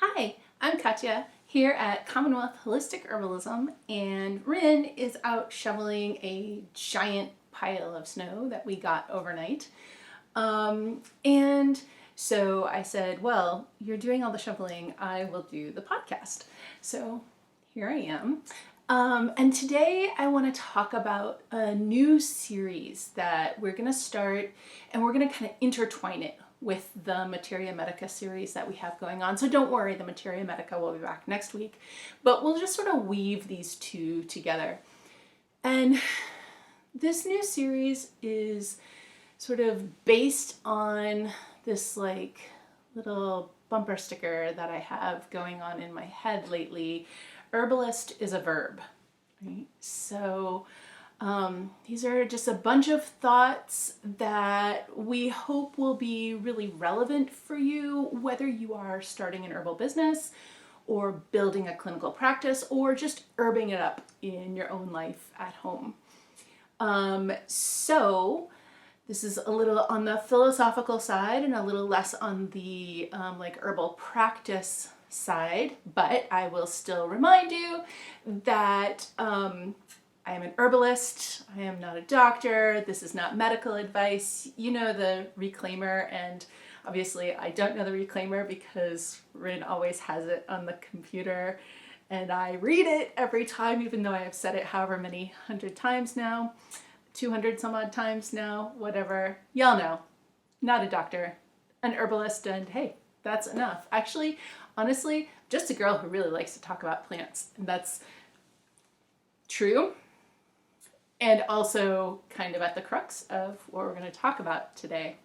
Hi, I'm Katya here at Commonwealth Holistic Herbalism, and Rin is out shoveling a giant pile of snow that we got overnight. And so I said, well, you're doing all the shoveling, I will do the podcast. So here I am. And today I want to talk about a new series that we're going to start, and we're going to kind of intertwine it with the Materia Medica series that we have going on. So don't worry, the Materia Medica will be back next week, but we'll just sort of weave these two together. And this new series is sort of based on this like little bumper sticker that I have going on in my head lately. Herbalist is a verb, right? So these are just a bunch of thoughts that we hope will be really relevant for you, whether you are starting an herbal business or building a clinical practice or just herbing it up in your own life at home. So this is a little on the philosophical side and a little less on the like herbal practice side, but I will still remind you that I am an herbalist. I am not a doctor. This is not medical advice. You know the reclaimer, and obviously I don't know the reclaimer because Rin always has it on the computer and I read it every time, even though I have said it however many 100 times now, 200 some odd times now, whatever. Y'all know, not a doctor, an herbalist, and hey, that's enough. Actually, honestly, just a girl who really likes to talk about plants, and that's true. And also kind of at the crux of what we're going to talk about today.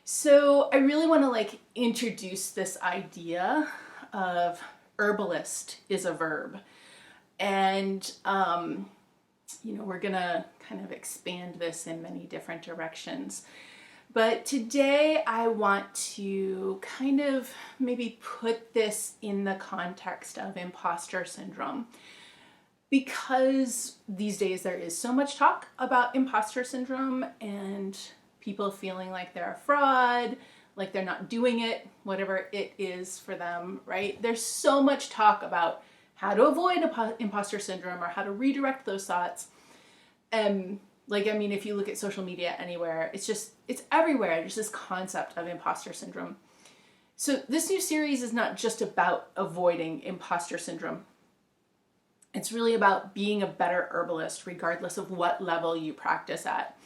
So I really want to like introduce this idea of herbalist is a verb. And, we're going to kind of expand this in many different directions. But today I want to kind of maybe put this in the context of imposter syndrome. Because these days there is so much talk about imposter syndrome and people feeling like they're a fraud, like they're not doing it, whatever it is for them, right? There's so much talk about how to avoid imposter syndrome or how to redirect those thoughts. If you look at social media anywhere, it's everywhere. There's this concept of imposter syndrome. So this new series is not just about avoiding imposter syndrome. It's really about being a better herbalist, regardless of what level you practice at.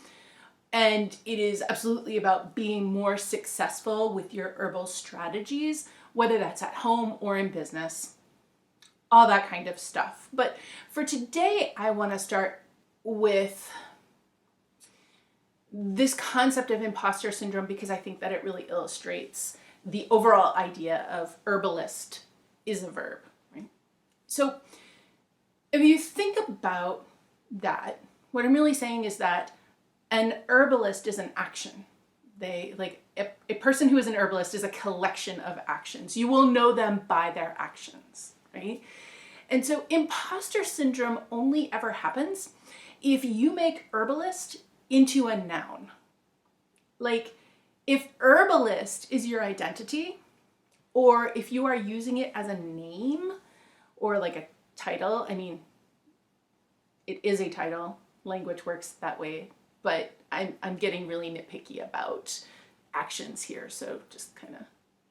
And it is absolutely about being more successful with your herbal strategies, whether that's at home or in business, all that kind of stuff. But for today, I want to start with this concept of imposter syndrome because I think that it really illustrates the overall idea of herbalist is a verb, right? So if you think about that, what I'm really saying is that an herbalist is an action. A person who is an herbalist is a collection of actions. You will know them by their actions, right? And so imposter syndrome only ever happens if you make herbalist into a noun. Like if herbalist is your identity, or if you are using it as a name or like a title, it is a title, language works that way, but I'm getting really nitpicky about actions here, so just kind of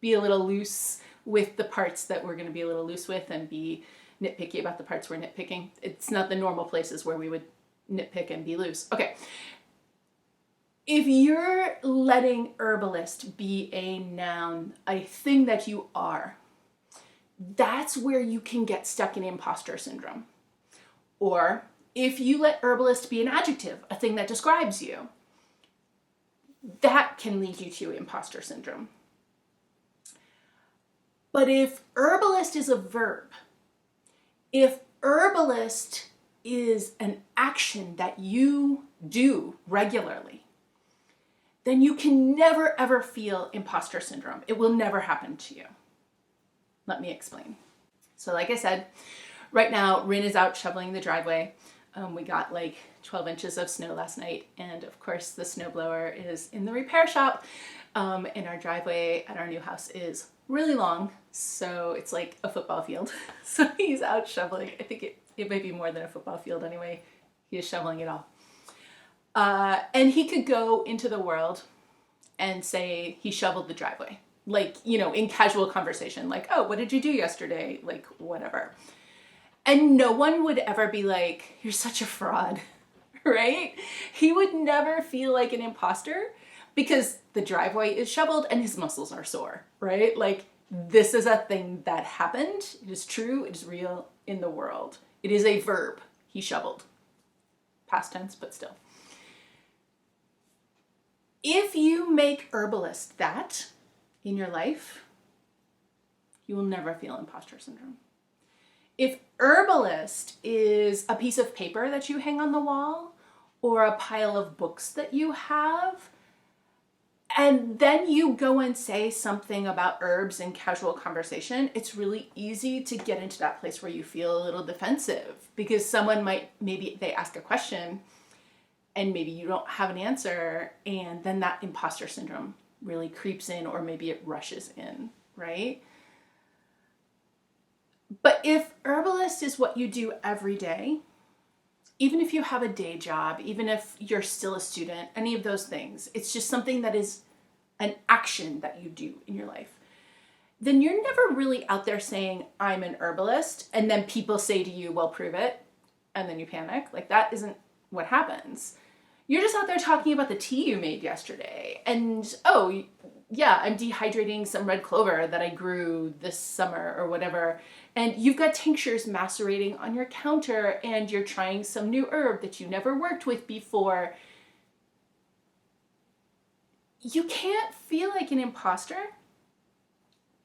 be a little loose with the parts that we're going to be a little loose with and be nitpicky about the parts we're nitpicking. It's not the normal places where we would nitpick and be loose. Okay. If you're letting herbalist be a noun, a thing that you are, that's where you can get stuck in imposter syndrome. Or if you let herbalist be an adjective, a thing that describes you, that can lead you to imposter syndrome. But if herbalist is a verb, if herbalist is an action that you do regularly, then you can never ever feel imposter syndrome. It will never happen to you. Let me explain. So like I said, right now, Rin is out shoveling the driveway. We got like 12 inches of snow last night, and of course the snowblower is in the repair shop, and our driveway at our new house is really long, so it's like a football field. So he's out shoveling. I think it might be more than a football field anyway. He is shoveling it all. And he could go into the world and say he shoveled the driveway. Like, you know, in casual conversation, like, oh, what did you do yesterday? Like, whatever. And no one would ever be like, you're such a fraud, right? He would never feel like an imposter because the driveway is shoveled and his muscles are sore, right? Like, this is a thing that happened. It is true. It is real in the world. It is a verb. He shoveled. Past tense, but still. If you make Herbalist that in your life, you will never feel imposter syndrome. If Herbalist is a piece of paper that you hang on the wall or a pile of books that you have, and then you go and say something about herbs in casual conversation, it's really easy to get into that place where you feel a little defensive because someone might, maybe they ask a question and maybe you don't have an answer, and then that imposter syndrome really creeps in, or maybe it rushes in, right? But if Herbalist is what you do every day, even if you have a day job, even if you're still a student, any of those things, it's just something that is an action that you do in your life, then you're never really out there saying, I'm an herbalist, and then people say to you, well, prove it, and then you panic. Like, that isn't what happens. You're just out there talking about the tea you made yesterday, and, oh, yeah, I'm dehydrating some red clover that I grew this summer or whatever, and you've got tinctures macerating on your counter, and you're trying some new herb that you never worked with before. You can't feel like an imposter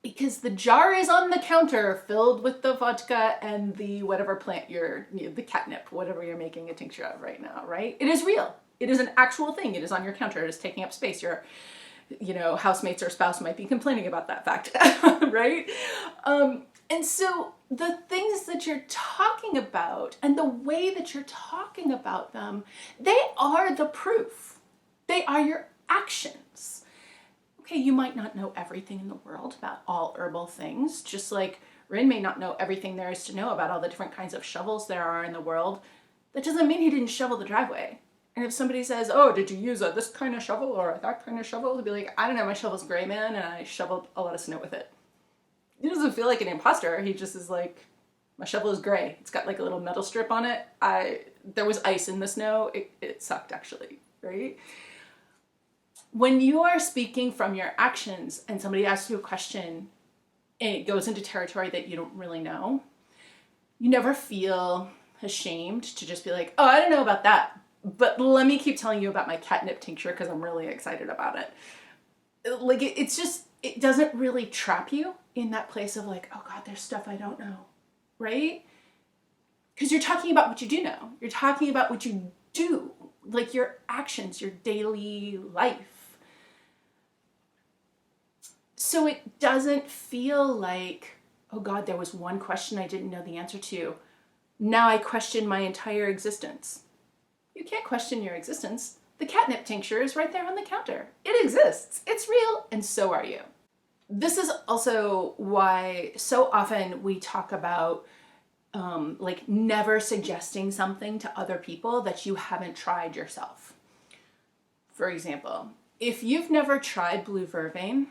because the jar is on the counter filled with the vodka and the whatever plant the catnip, whatever you're making a tincture of right now, right? It is real. It is an actual thing. It is on your counter. It is taking up space. Your, housemates or spouse might be complaining about that fact, right? And so the things that you're talking about and the way that you're talking about them, they are the proof. They are your actions. Okay, you might not know everything in the world about all herbal things, just like Rin may not know everything there is to know about all the different kinds of shovels there are in the world. That doesn't mean he didn't shovel the driveway. And if somebody says, oh, did you use this kind of shovel or that kind of shovel? He'll be like, I don't know, my shovel's gray, man, and I shoveled a lot of snow with it. He doesn't feel like an imposter. He just is like, my shovel is gray. It's got like a little metal strip on it. There was ice in the snow. It sucked, actually, right? When you are speaking from your actions and somebody asks you a question and it goes into territory that you don't really know, you never feel ashamed to just be like, oh, I don't know about that, but let me keep telling you about my catnip tincture because I'm really excited about it. Like, it doesn't really trap you in that place of like, oh God, there's stuff I don't know, right? Because you're talking about what you do know. You're talking about what you do, like your actions, your daily life. So it doesn't feel like, oh God, there was one question I didn't know the answer to. Now I question my entire existence. You can't question your existence. The catnip tincture is right there on the counter. It exists. It's real, and so are you. This is also why so often we talk about never suggesting something to other people that you haven't tried yourself. For example, if you've never tried blue vervain,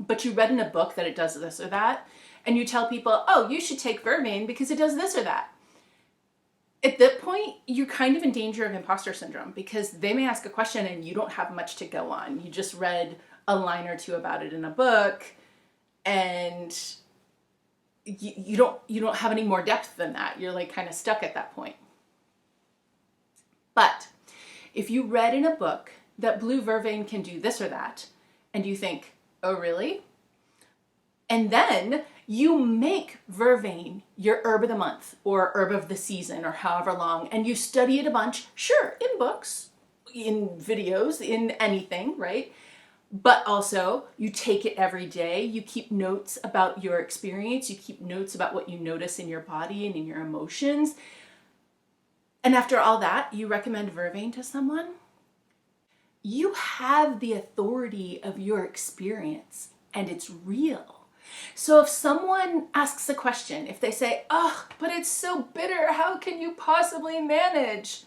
but you read in a book that it does this or that, and you tell people, oh, you should take vervain because it does this or that. At that point, you're kind of in danger of imposter syndrome because they may ask a question and you don't have much to go on. You just read a line or two about it in a book and you don't have any more depth than that. You're like kind of stuck at that point. But if you read in a book that blue vervain can do this or that, and you think, oh, really? And then you make vervain your herb of the month or herb of the season or however long, and you study it a bunch, sure, in books, in videos, in anything, right? But also you take it every day. You keep notes about your experience. You keep notes about what you notice in your body and in your emotions. And after all that, you recommend vervain to someone. You have the authority of your experience and it's real. So if someone asks a question, if they say, oh, but it's so bitter, how can you possibly manage?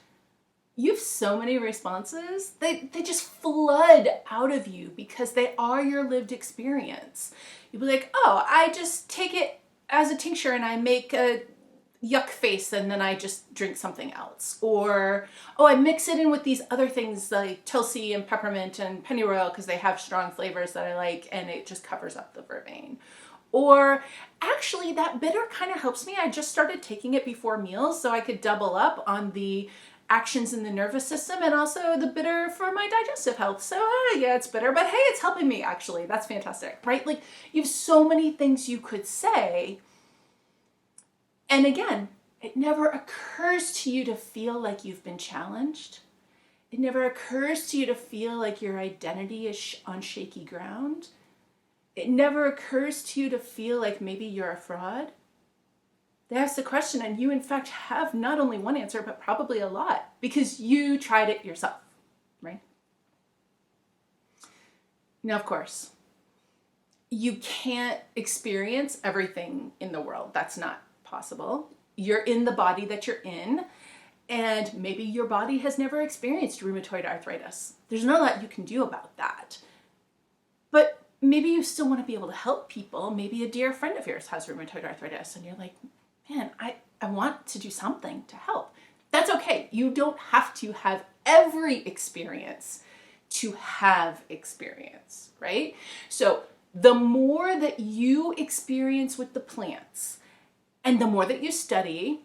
You have so many responses. They just flood out of you because they are your lived experience. You'll be like, oh, I just take it as a tincture and I make a yuck face and then I just drink something else. Or, oh, I mix it in with these other things like Tulsi and peppermint and pennyroyal because they have strong flavors that I like and it just covers up the vervain. Or actually that bitter kind of helps me. I just started taking it before meals so I could double up on the actions in the nervous system and also the bitter for my digestive health. So yeah, it's bitter, but hey, it's helping me actually. That's fantastic, right? Like you have so many things you could say. And again, it never occurs to you to feel like you've been challenged. It never occurs to you to feel like your identity is on shaky ground. It never occurs to you to feel like maybe you're a fraud. They ask the question and you in fact have not only one answer, but probably a lot because you tried it yourself, right? Now, of course, you can't experience everything in the world. That's not possible. You're in the body that you're in, and maybe your body has never experienced rheumatoid arthritis. There's not a lot you can do about that. But maybe you still want to be able to help people. Maybe a dear friend of yours has rheumatoid arthritis, and you're like, man, I want to do something to help. That's okay. You don't have to have every experience to have experience, right? So the more that you experience with the plants and the more that you study,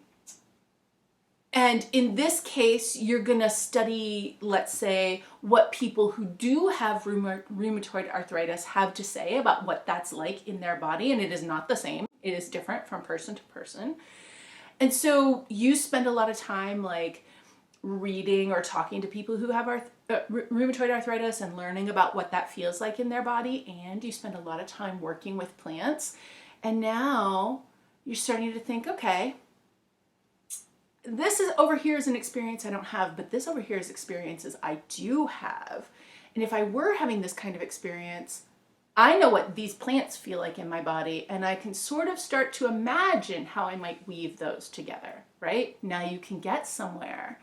and in this case, you're gonna study, let's say, what people who do have rheumatoid arthritis have to say about what that's like in their body, and it is not the same. It is different from person to person. And so you spend a lot of time like reading or talking to people who have rheumatoid arthritis and learning about what that feels like in their body, and you spend a lot of time working with plants. And now you're starting to think, okay, this is over here is an experience I don't have, but this over here is experiences I do have. And if I were having this kind of experience, I know what these plants feel like in my body, and I can sort of start to imagine how I might weave those together, right? Now you can get somewhere.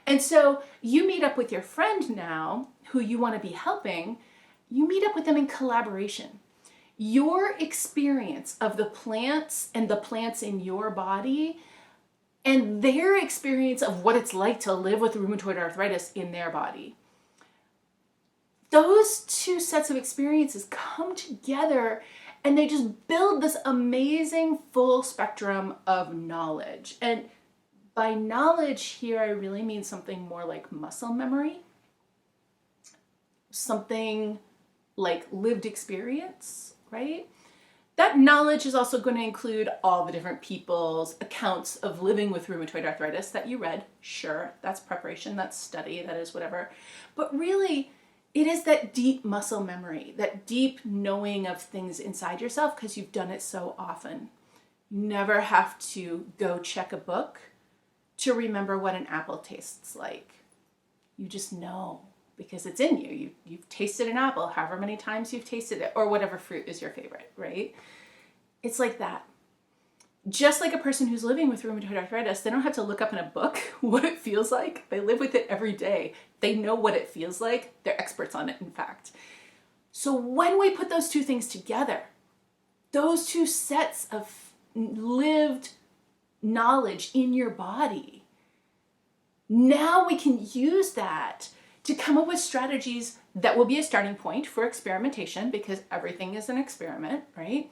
And so you meet up with your friend now who you want to be helping, you meet up with them in collaboration. Your experience of the plants and the plants in your body and their experience of what it's like to live with rheumatoid arthritis in their body. Those two sets of experiences come together and they just build this amazing full spectrum of knowledge. And by knowledge here, I really mean something more like muscle memory, something like lived experience, right? That knowledge is also going to include all the different people's accounts of living with rheumatoid arthritis that you read. Sure, that's preparation, that's study, that is whatever. But really, it is that deep muscle memory, that deep knowing of things inside yourself because you've done it so often. You never have to go check a book to remember what an apple tastes like. You just know because it's in you. You've tasted an apple however many times you've tasted it, or whatever fruit is your favorite, right? It's like that. Just like a person who's living with rheumatoid arthritis, they don't have to look up in a book what it feels like. They live with it every day. They know what it feels like. They're experts on it, in fact. So when we put those two things together, those two sets of lived knowledge in your body, now we can use that to come up with strategies that will be a starting point for experimentation because everything is an experiment, right?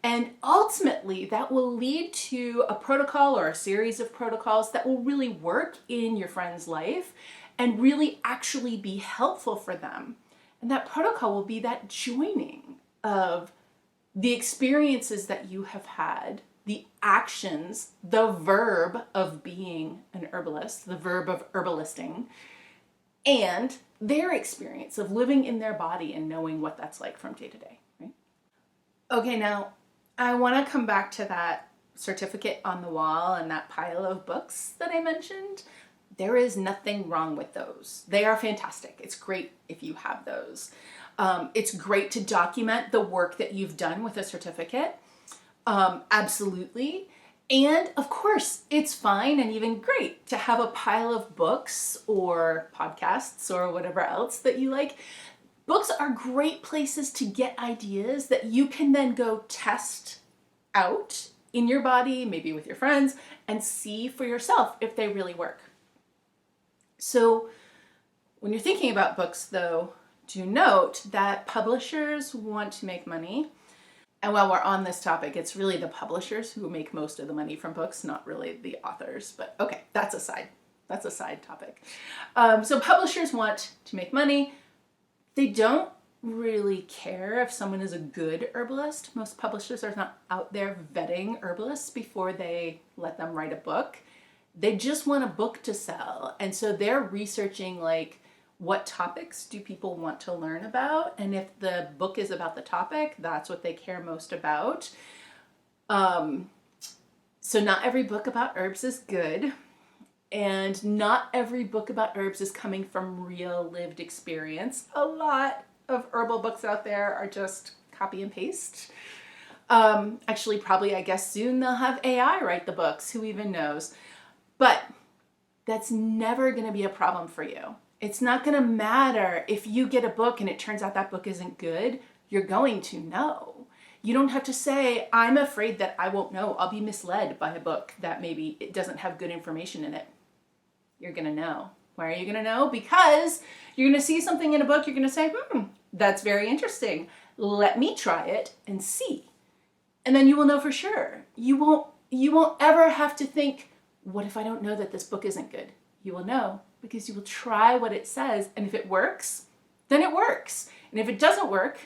And ultimately that will lead to a protocol or a series of protocols that will really work in your friend's life and really actually be helpful for them. And that protocol will be that joining of the experiences that you have had, the actions, the verb of being an herbalist, the verb of herbalisting, and their experience of living in their body and knowing what that's like from day to day, right? Okay, now I want to come back to that certificate on the wall and that pile of books that I mentioned. There is nothing wrong with those. They are fantastic. It's great if you have those. It's great to document the work that you've done with a certificate. Absolutely. And of course, it's fine and even great to have a pile of books or podcasts or whatever else that you like. Books are great places to get ideas that you can then go test out in your body, maybe with your friends, and see for yourself if they really work. So when you're thinking about books, though, do note that publishers want to make money. And while we're on this topic, it's really the publishers who make most of the money from books, not really the authors. But okay, that's a side topic. So publishers want to make money. They don't really care if someone is a good herbalist. Most publishers are not out there vetting herbalists before they let them write a book. They just want a book to sell. And so they're researching like, what topics do people want to learn about? And if the book is about the topic, that's what they care most about. So not every book about herbs is good. And not every book about herbs is coming from real lived experience. A lot of herbal books out there are just copy and paste. Actually, probably, I guess soon they'll have AI write the books. Who even knows? But that's never going to be a problem for you. It's not going to matter if you get a book and it turns out that book isn't good. You're going to know. You don't have to say, I'm afraid that I won't know. I'll be misled by a book that maybe it doesn't have good information in it. You're going to know. Why are you going to know? Because you're going to see something in a book. You're going to say, that's very interesting. Let me try it and see. And then you will know for sure. You won't ever have to think, what if I don't know that this book isn't good? You will know because you will try what it says. And if it works, then it works. And if it doesn't work,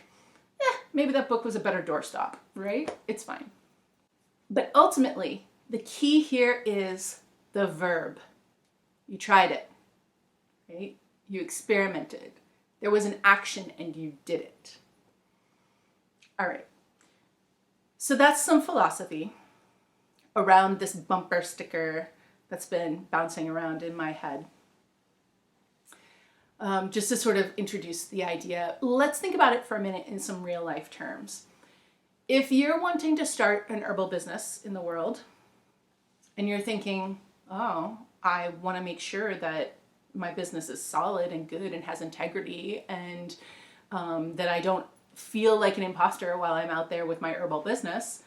maybe that book was a better doorstop, right? It's fine. But ultimately, the key here is the verb. You tried it, right? You experimented. There was an action and you did it. All right. So that's some philosophy around this bumper sticker that's been bouncing around in my head. Just to sort of introduce the idea, let's think about it for a minute in some real life terms. If you're wanting to start an herbal business in the world and you're thinking, oh, I want to make sure that my business is solid and good and has integrity and that I don't feel like an imposter while I'm out there with my herbal business,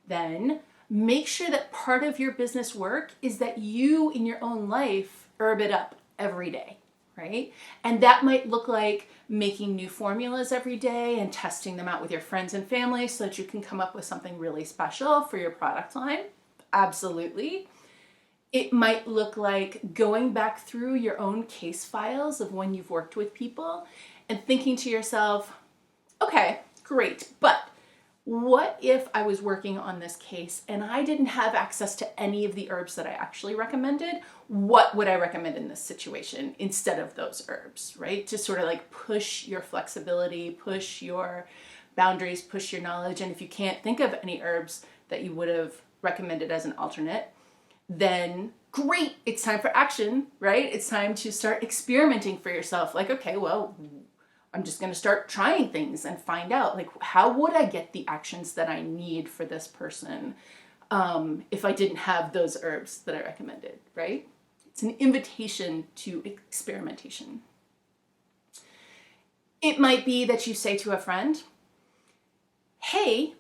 then make sure that part of your business work is that you in your own life herb it up every day, right? And that might look like making new formulas every day and testing them out with your friends and family so that you can come up with something really special for your product line. Absolutely. It might look like going back through your own case files of when you've worked with people and thinking to yourself, okay, great, but what if I was working on this case and I didn't have access to any of the herbs that I actually recommended? What would I recommend in this situation instead of those herbs, right? To sort of like push your flexibility, push your boundaries, push your knowledge. And if you can't think of any herbs that you would have recommended as an alternate, then great, it's time for action, right? It's time to start experimenting for yourself. Like, okay, well, I'm just going to start trying things and find out, like, how would I get the actions that I need for this person if I didn't have those herbs that I recommended, right? It's an invitation to experimentation. It might be that you say to a friend, hey,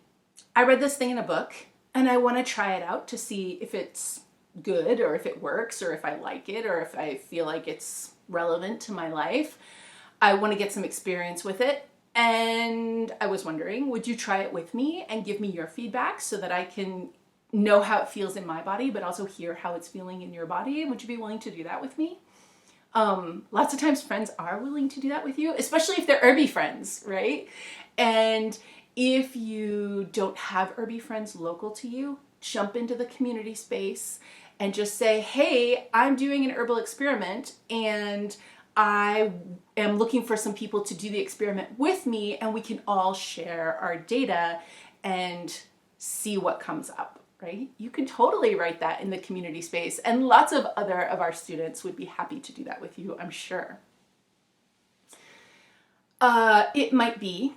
I read this thing in a book and I want to try it out to see if it's good or if it works or if I like it or if I feel like it's relevant to my life. I want to get some experience with it. And I was wondering, would you try it with me and give me your feedback so that I can know how it feels in my body, but also hear how it's feeling in your body? Would you be willing to do that with me? Lots of times friends are willing to do that with you, especially if they're herby friends, right? And if you don't have herby friends local to you, jump into the community space and just say, hey, I'm doing an herbal experiment and I am looking for some people to do the experiment with me and we can all share our data and see what comes up, right? You can totally write that in the community space, and lots of other of our students would be happy to do that with you, I'm sure. It might be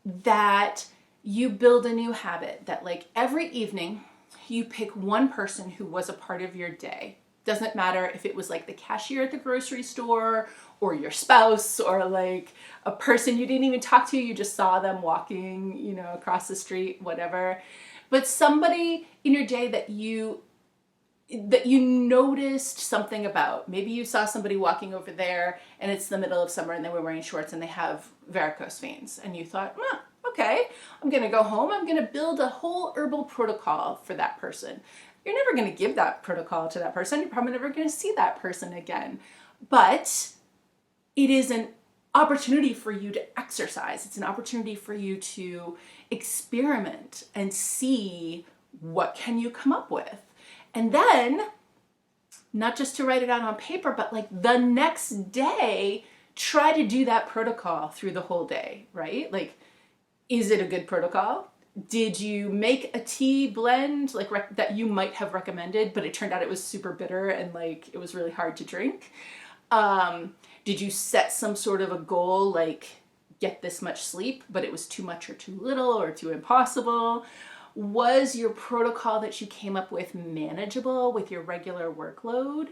that you build a new habit that like every evening you pick one person who was a part of your day. Doesn't matter if it was like the cashier at the grocery store or your spouse or like a person you didn't even talk to, you just saw them walking, you know, across the street, whatever. But somebody in your day that you noticed something about. Maybe you saw somebody walking over there and it's the middle of summer and they were wearing shorts and they have varicose veins. And you thought, okay, I'm gonna go home, I'm gonna build a whole herbal protocol for that person. You're never gonna give that protocol to that person. You're probably never gonna see that person again. But it is an opportunity for you to exercise. It's an opportunity for you to experiment and see what can you come up with. And then, not just to write it out on paper, but like the next day, try to do that protocol through the whole day, right? Like, is it a good protocol? Did you make a tea blend like that you might have recommended, but it turned out it was super bitter and like it was really hard to drink? Did you set some sort of a goal like get this much sleep, but it was too much or too little or too impossible? Was your protocol that you came up with manageable with your regular workload?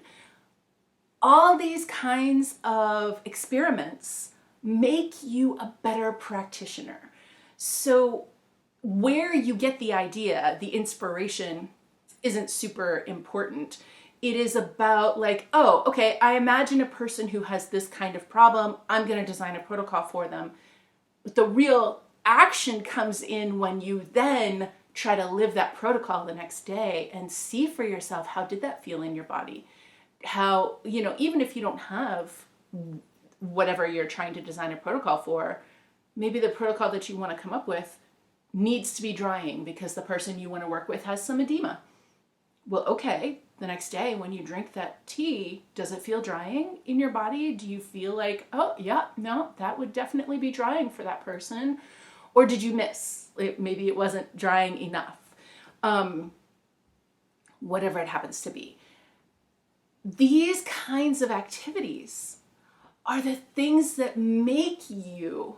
All these kinds of experiments make you a better practitioner. So where you get the idea, the inspiration, isn't super important. It is about like, oh, okay, I imagine a person who has this kind of problem. I'm going to design a protocol for them. But the real action comes in when you then try to live that protocol the next day and see for yourself, how did that feel in your body? How, you know, even if you don't have whatever you're trying to design a protocol for, maybe the protocol that you want to come up with needs to be drying because the person you want to work with has some edema. Well, okay, the next day when you drink that tea, does it feel drying in your body? Do you feel like, oh yeah, no, that would definitely be drying for that person? Or did you miss? Maybe it wasn't drying enough. Whatever it happens to be. These kinds of activities are the things that make you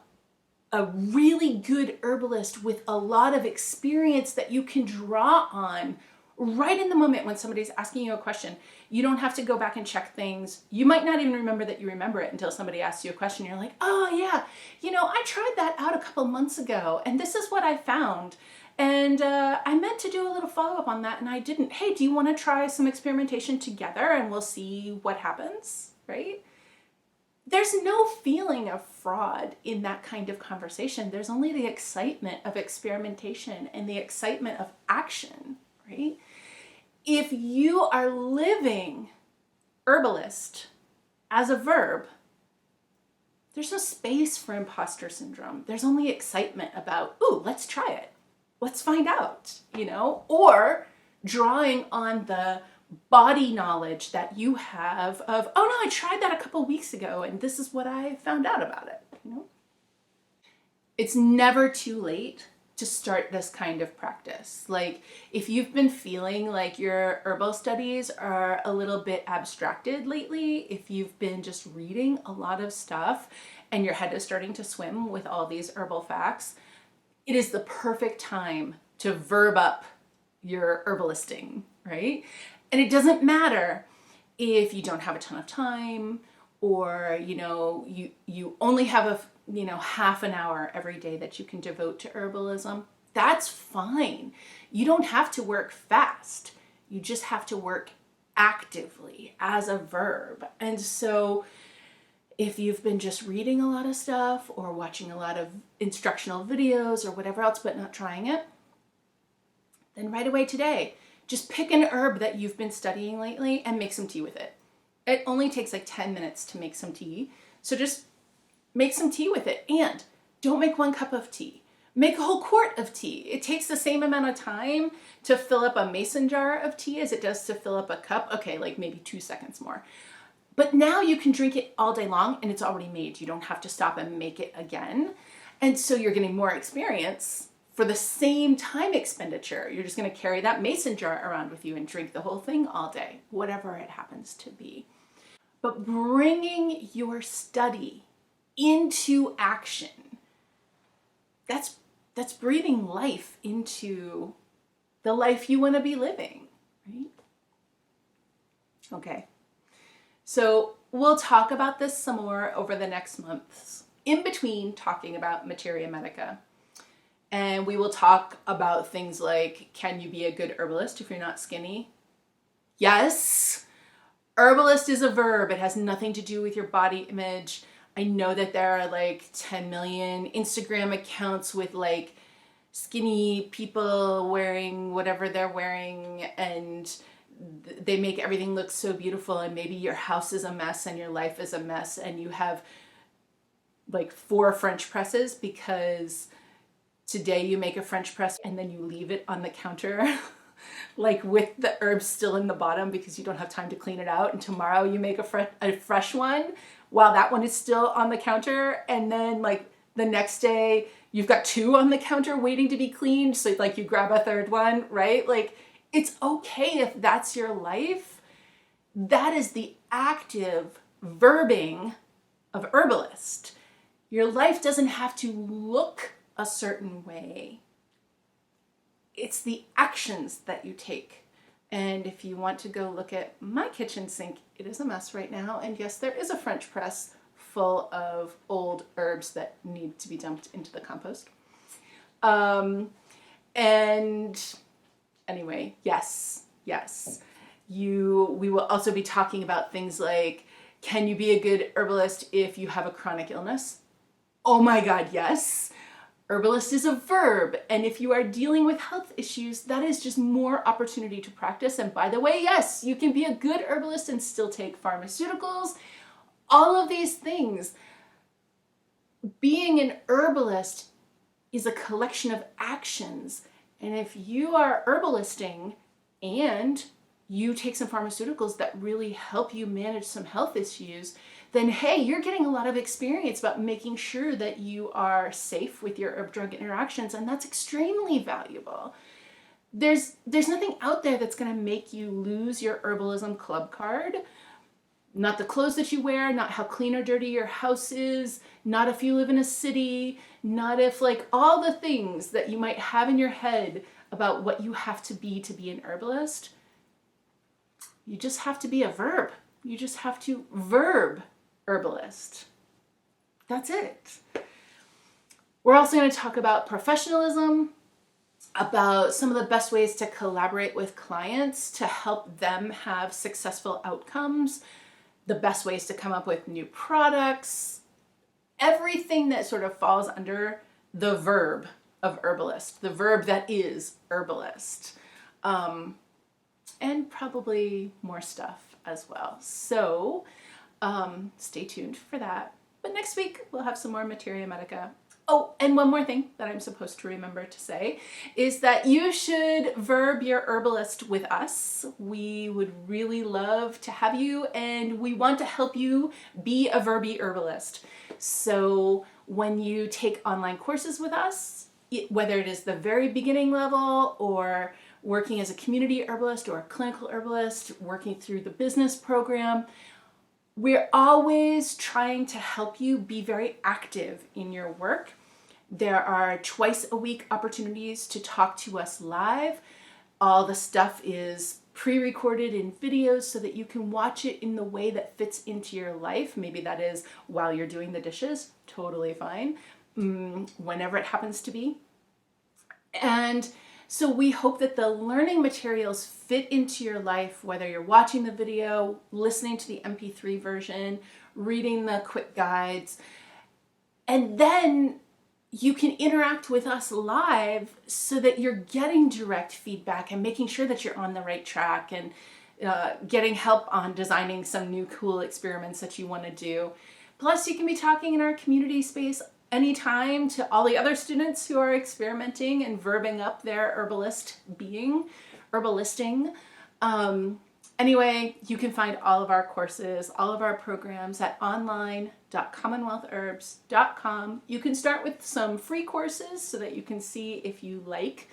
a really good herbalist with a lot of experience that you can draw on right in the moment when somebody's asking you a question. You don't have to go back and check things. You might not even remember that you remember it until somebody asks you a question. You're like, oh yeah, you know, I tried that out a couple months ago and this is what I found. And I meant to do a little follow-up on that and I didn't. Hey, do you want to try some experimentation together and we'll see what happens, right? There's no feeling of fraud in that kind of conversation. There's only the excitement of experimentation and the excitement of action, right? If you are living herbalist as a verb, there's no space for imposter syndrome. There's only excitement about, ooh, let's try it. Let's find out, you know, or drawing on the body knowledge that you have of, oh no, I tried that a couple weeks ago and this is what I found out about it, you know? It's never too late to start this kind of practice. Like if you've been feeling like your herbal studies are a little bit abstracted lately, if you've been just reading a lot of stuff and your head is starting to swim with all these herbal facts, it is the perfect time to verb up your herbalisting, right? And it doesn't matter if you don't have a ton of time or, you know, you only have half an hour every day that you can devote to herbalism. That's fine. You don't have to work fast. You just have to work actively as a verb. And so if you've been just reading a lot of stuff or watching a lot of instructional videos or whatever else, but not trying it, then right away today, just pick an herb that you've been studying lately and make some tea with it. It only takes like 10 minutes to make some tea. So just make some tea with it and don't make 1 cup of tea. Make a whole quart of tea. It takes the same amount of time to fill up a mason jar of tea as it does to fill up a cup. Okay, like maybe 2 seconds more. But now you can drink it all day long and it's already made. You don't have to stop and make it again. And so you're getting more experience for the same time expenditure. You're just going to carry that mason jar around with you and drink the whole thing all day, whatever it happens to be. But bringing your study into action, that's breathing life into the life you want to be living, right? Okay. So we'll talk about this some more over the next months, in between talking about Materia Medica. And we will talk about things like, can you be a good herbalist if you're not skinny? Yes. Herbalist is a verb. It has nothing to do with your body image. I know that there are like 10 million Instagram accounts with like skinny people wearing whatever they're wearing, and they make everything look so beautiful, and maybe your house is a mess and your life is a mess and you have like 4 French presses because today you make a French press and then you leave it on the counter like with the herbs still in the bottom because you don't have time to clean it out, and tomorrow you make a fresh one while that one is still on the counter, and then like the next day you've got 2 on the counter waiting to be cleaned, so like you grab a third one, right? Like, it's okay if that's your life. That is the active verbing of herbalist. Your life doesn't have to look a certain way. It's the actions that you take. And if you want to go look at my kitchen sink, it is a mess right now. And yes, there is a French press full of old herbs that need to be dumped into the compost. And anyway, yes. We will also be talking about things like, can you be a good herbalist if you have a chronic illness? Oh my God, yes. Herbalist is a verb, and if you are dealing with health issues, that is just more opportunity to practice. And by the way, yes, you can be a good herbalist and still take pharmaceuticals. All of these things. Being an herbalist is a collection of actions, and if you are herbalisting and you take some pharmaceuticals that really help you manage some health issues, then hey, you're getting a lot of experience about making sure that you are safe with your herb-drug interactions, and that's extremely valuable. There's nothing out there that's going to make you lose your Herbalism club card. Not the clothes that you wear, not how clean or dirty your house is, not if you live in a city, not if like all the things that you might have in your head about what you have to be an herbalist. You just have to be a verb. You just have to verb herbalist. That's it. We're also going to talk about professionalism, about some of the best ways to collaborate with clients to help them have successful outcomes, the best ways to come up with new products, everything that sort of falls under the verb of herbalist, the verb that is herbalist, and probably more stuff as well. So stay tuned for that. But next week we'll have some more Materia Medica. Oh, and one more thing that I'm supposed to remember to say is that you should verb your herbalist with us. We would really love to have you, and we want to help you be a verby herbalist. So when you take online courses with us, whether it is the very beginning level or working as a community herbalist or a clinical herbalist, working through the business program, we're always trying to help you be very active in your work. There are twice a week opportunities to talk to us live. All the stuff is pre-recorded in videos so that you can watch it in the way that fits into your life. Maybe that is while you're doing the dishes, totally fine, whenever it happens to be. And so we hope that the learning materials fit into your life, whether you're watching the video, listening to the MP3 version, reading the quick guides, and then you can interact with us live so that you're getting direct feedback and making sure that you're on the right track and getting help on designing some new cool experiments that you want to do. Plus, you can be talking in our community space anytime to all the other students who are experimenting and verbing up their herbalisting. Anyway, you can find all of our courses, all of our programs at online.herbalism.com. www.commonwealthherbs.com. You can start with some free courses so that you can see if you like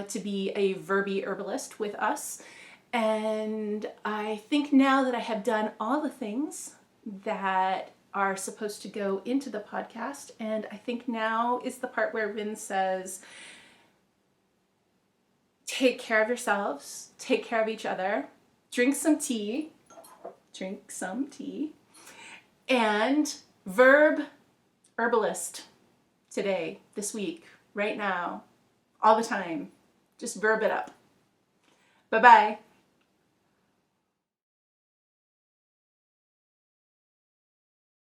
to be a verby herbalist with us. And I think now that I have done all the things that are supposed to go into the podcast, and I think now is the part where Vin says, take care of yourselves, take care of each other, drink some tea, and Verb Herbalist today, this week, right now, all the time. Just verb it up. Bye-bye.